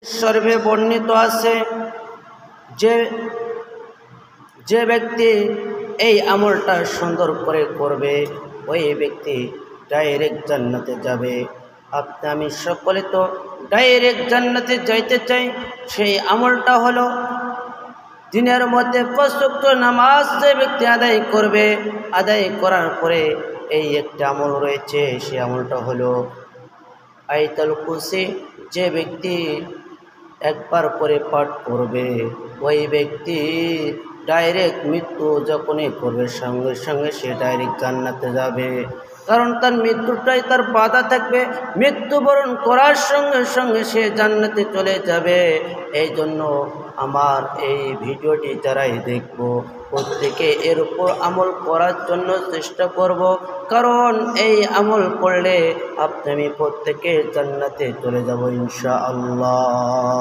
সর্বে বর্ণিত আছে যে যে ব্যক্তি এই আমলটা সুন্দর করে করবে ওই ব্যক্তি ডাইরেক্ট জান্নাতে যাবে। আপনি আমি সকলে তো ডাইরেক্ট জান্নাতে যাইতে চাই। সেই আমলটা হলো দিনের মধ্যে 5 ওয়াক্ত নামাজ যে ব্যক্তি আদায় করবে, আদায় করার পরে এই একটা আমল রয়েছে, সেই আমলটা হলো আয়াতুল কুরসি। যে ব্যক্তি একবার করে পাঠ করবে ওই ব্যক্তি ডাইরেক্ট মৃত্যু যখনই করবে সঙ্গে সঙ্গে সে ডাইরেক্ট জান্নাতে যাবে। কারণ তার মৃত্যুটাই তার বাধা থাকবে, মৃত্যুবরণ করার সঙ্গে সঙ্গে সে জান্নাতে চলে যাবে। এই জন্য আমার এই ভিডিওটি যারাই দেখব প্রত্যেকে এর উপর আমল করার জন্য চেষ্টা করব। কারণ এই আমল করলে আপনি আমি প্রত্যেকে জান্নাতে চলে যাব ইনশাআল্লাহ।